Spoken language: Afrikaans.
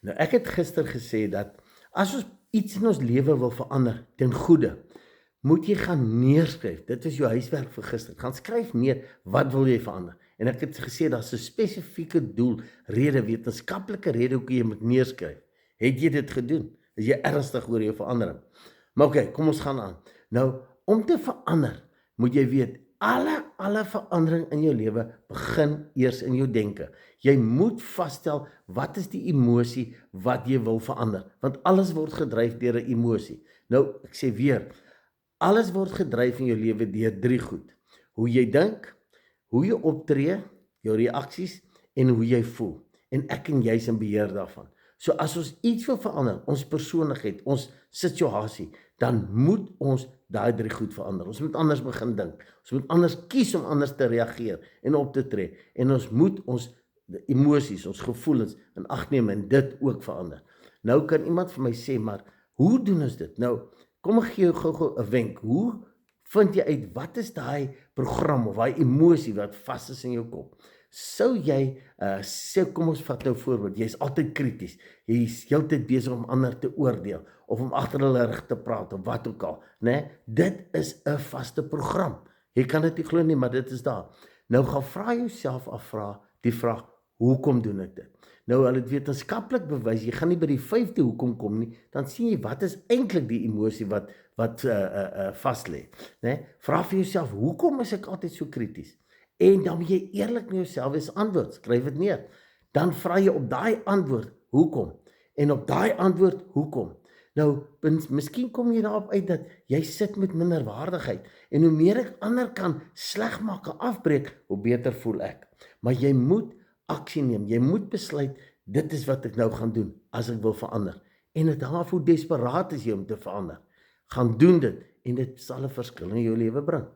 Nou, ek het gister gesê dat as ons iets in ons lewe wil verander ten goeie, moet jy gaan neerskryf. Dit is jou huiswerk vir gister. Gaan skryf neer, wat wil jy verander? En ek het gesê, daar's 'n spesifieke doel, rede, wetenskaplike rede hoekom jy moet neerskryf. Het jy dit gedoen? Is jy ernstig oor jou verandering? Maar oké, kom ons gaan aan. Nou, om te verander, moet jy weet, alle verandering in jou lewe begin eers in jou denke. Jy moet vasstel, wat is die emosie wat jy wil verander? Want alles word gedryf deur 'n emosie. Nou, ek sê weer, alles word gedryf in jou lewe deur 3 goed. Hoe jy dink, hoe jy optree, jou reaksies en hoe jy voel. En ek en jy is in beheer daarvan. So as ons iets wil verander, ons persoonlikheid, ons situasie, dan moet ons daai 3 goed verander. Ons moet anders begin dink. Ons moet anders kies om anders te reageer en op te tree. En ons moet ons emosies, ons gevoelens in ag neem en dit ook verander. Nou kan iemand vir my sê, maar hoe doen ons dit? Nou, kom ek gee jou gou 'n wenk. Hoe vind jy uit wat is daai program of daai emosie wat vas is in jou kop? Sou jy sê, kom ons vat nou voorbeeld, jy is altyd krities, jy is heeltyd besig om ander te oordeel, of om agter hulle rug te praat, of wat ook al, né? Dit is 'n vaste program. Jy kan dit nie glo nie, maar dit is daar. Nou gaan vra jouself die vraag, hoekom doen ek dit? Nou, hulle het wetenskaplik bewys, jy gaan nie by die 5de hoekom kom nie, dan sien jy wat is eintlik die emosie wat vas lê, né? Vra vir jouself, hoekom is ek altyd so krities? En dan moet jy eerlik met jouself wees antwoord, skryf dit neer. Dan vra jy op daai antwoord, hoekom? En op daai antwoord, hoekom? Nou, miskien kom jy daarop uit dat jy sit met minderwaardigheid. En hoe meer ek ander kan sleg maak en afbreek, hoe beter voel ek. Maar jy moet aksie neem, jy moet besluit, dit is wat ek nou gaan doen, as ek wil verander. En dit hang af hoe desperaat is jy om te verander. Gaan doen dit, en dit sal 'n verskil in jou lewe bring.